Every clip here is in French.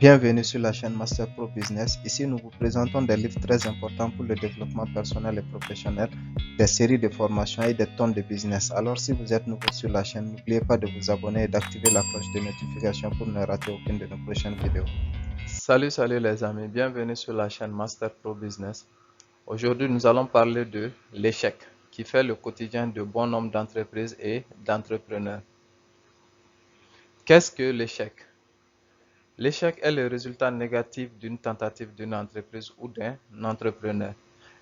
Bienvenue sur la chaîne Master Pro Business. Ici, nous vous présentons des livres très importants pour le développement personnel et professionnel, des séries de formations et des tonnes de business. Alors, si vous êtes nouveau sur la chaîne, n'oubliez pas de vous abonner et d'activer la cloche de notification pour ne rater aucune de nos prochaines vidéos. Salut les amis, bienvenue sur la chaîne Master Pro Business. Aujourd'hui, nous allons parler de l'échec qui fait le quotidien de bon nombre d'entreprises et d'entrepreneurs. Qu'est-ce que l'échec? L'échec est le résultat négatif d'une tentative d'une entreprise ou d'un entrepreneur.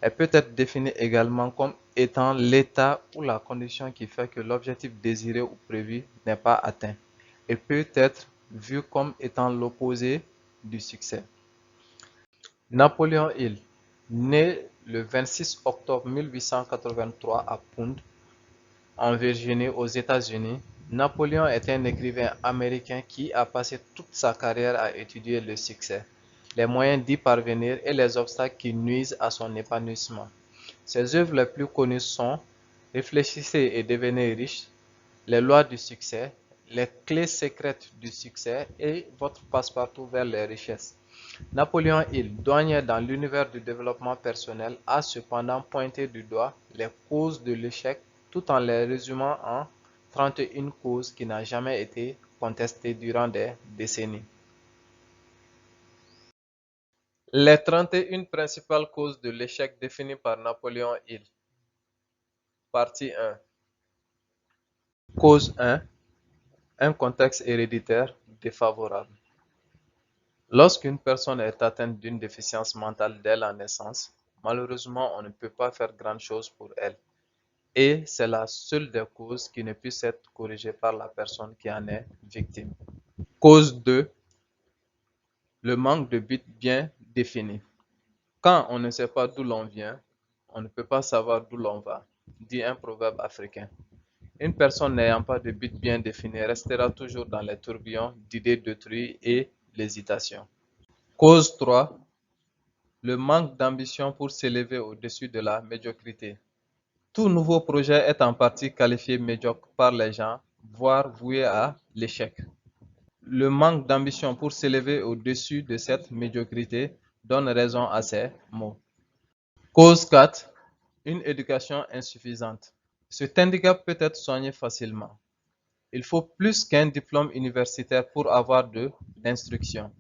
Elle peut être définie également comme étant l'état ou la condition qui fait que l'objectif désiré ou prévu n'est pas atteint. Elle peut être vue comme étant l'opposé du succès. Napoléon Hill, né le 26 octobre 1883 à Pound, en Virginie, aux États-Unis, Napoléon est un écrivain américain qui a passé toute sa carrière à étudier le succès, les moyens d'y parvenir et les obstacles qui nuisent à son épanouissement. Ses œuvres les plus connues sont Réfléchissez et devenez riche, Les lois du succès, Les clés secrètes du succès et Votre passe-partout vers les richesses. Napoléon Hill, douanier dans l'univers du développement personnel, a cependant pointé du doigt les causes de l'échec tout en les résumant en 31 causes qui n'ont jamais été contestées durant des décennies. Les 31 principales causes de l'échec définies par Napoléon Hill. Partie 1. Cause 1. Un contexte héréditaire défavorable. Lorsqu'une personne est atteinte d'une déficience mentale dès la naissance, malheureusement, on ne peut pas faire grand-chose pour elle. Et c'est la seule des causes qui ne puisse être corrigée par la personne qui en est victime. Cause 2. Le manque de but bien défini. Quand on ne sait pas d'où l'on vient, on ne peut pas savoir d'où l'on va, dit un proverbe africain. Une personne n'ayant pas de but bien défini restera toujours dans les tourbillons d'idées d'autrui et l'hésitation. Cause 3. Le manque d'ambition pour s'élever au-dessus de la médiocrité. Tout nouveau projet est en partie qualifié médiocre par les gens, voire voué à l'échec. Le manque d'ambition pour s'élever au-dessus de cette médiocrité donne raison à ces mots. Cause 4. Une éducation insuffisante. Cet handicap peut être soigné facilement. Il faut plus qu'un diplôme universitaire pour avoir de l'instruction.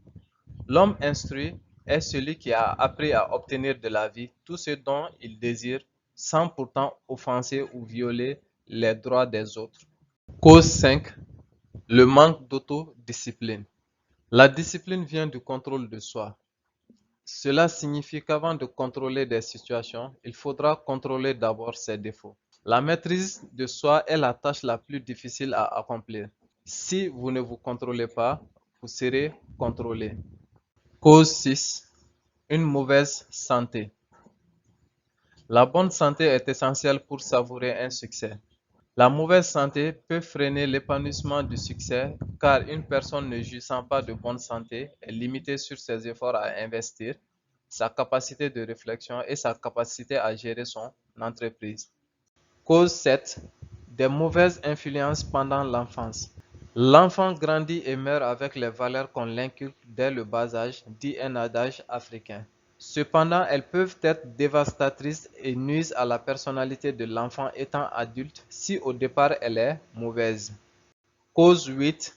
L'homme instruit est celui qui a appris à obtenir de la vie tout ce dont il désire sans pourtant offenser ou violer les droits des autres. Cause 5. Le manque d'autodiscipline. La discipline vient du contrôle de soi. Cela signifie qu'avant de contrôler des situations, il faudra contrôler d'abord ses défauts. La maîtrise de soi est la tâche la plus difficile à accomplir. Si vous ne vous contrôlez pas, vous serez contrôlé. Cause 6. Une mauvaise santé. La bonne santé est essentielle pour savourer un succès. La mauvaise santé peut freiner l'épanouissement du succès car une personne ne jouissant pas de bonne santé est limitée sur ses efforts à investir, sa capacité de réflexion et sa capacité à gérer son entreprise. Cause 7. Des mauvaises influences pendant l'enfance. L'enfant grandit et meurt avec les valeurs qu'on l'inculque dès le bas âge, dit un adage africain. Cependant, elles peuvent être dévastatrices et nuisent à la personnalité de l'enfant étant adulte si au départ elle est mauvaise. Cause 8.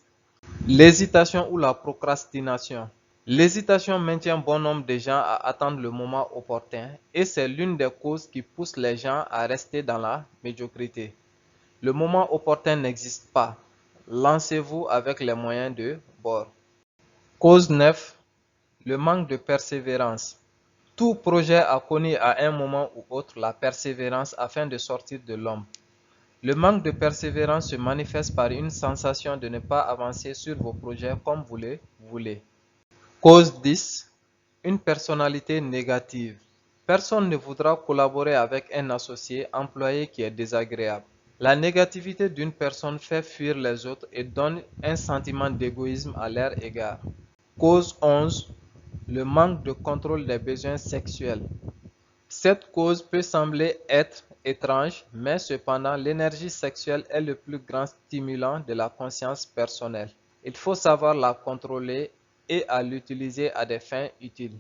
L'hésitation ou la procrastination. L'hésitation maintient bon nombre de gens à attendre le moment opportun et c'est l'une des causes qui pousse les gens à rester dans la médiocrité. Le moment opportun n'existe pas. Lancez-vous avec les moyens de bord. Cause 9. Le manque de persévérance. Tout projet a connu à un moment ou autre la persévérance afin de sortir de l'homme. Le manque de persévérance se manifeste par une sensation de ne pas avancer sur vos projets comme vous le voulez. Cause 10. Une personnalité négative. Personne ne voudra collaborer avec un associé employé qui est désagréable. La négativité d'une personne fait fuir les autres et donne un sentiment d'égoïsme à leur égard. Cause 11. Le manque de contrôle des besoins sexuels. Cette cause peut sembler être étrange, mais cependant l'énergie sexuelle est le plus grand stimulant de la conscience personnelle. Il faut savoir la contrôler et à l'utiliser à des fins utiles.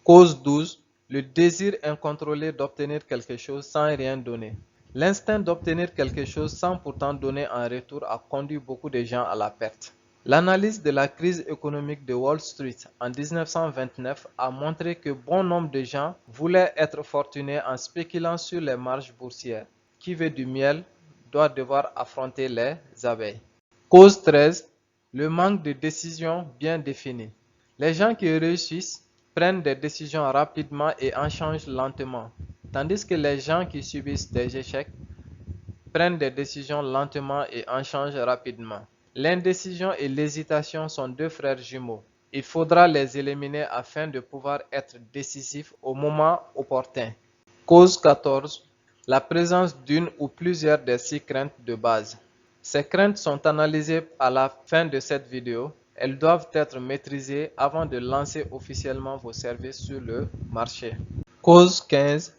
Cause 12. Le désir incontrôlé d'obtenir quelque chose sans rien donner. L'instinct d'obtenir quelque chose sans pourtant donner en retour a conduit beaucoup de gens à la perte. L'analyse de la crise économique de Wall Street en 1929 a montré que bon nombre de gens voulaient être fortunés en spéculant sur les marges boursières. Qui veut du miel doit devoir affronter les abeilles. Cause 13. Le manque de décisions bien définies. Les gens qui réussissent prennent des décisions rapidement et en changent lentement, tandis que les gens qui subissent des échecs prennent des décisions lentement et en changent rapidement. L'indécision et l'hésitation sont deux frères jumeaux. Il faudra les éliminer afin de pouvoir être décisif au moment opportun. Cause 14. La présence d'une ou plusieurs des 6 craintes de base. Ces craintes sont analysées à la fin de cette vidéo. Elles doivent être maîtrisées avant de lancer officiellement vos services sur le marché. Cause 15.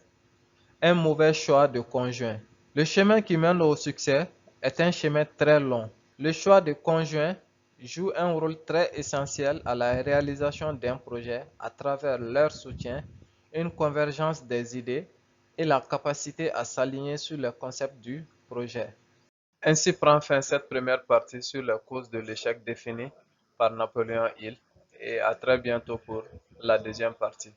Un mauvais choix de conjoint. Le chemin qui mène au succès est un chemin très long. Le choix de conjoint joue un rôle très essentiel à la réalisation d'un projet à travers leur soutien, une convergence des idées et la capacité à s'aligner sur le concept du projet. Ainsi prend fin cette première partie sur les causes de l'échec définies par Napoléon Hill et à très bientôt pour la deuxième partie.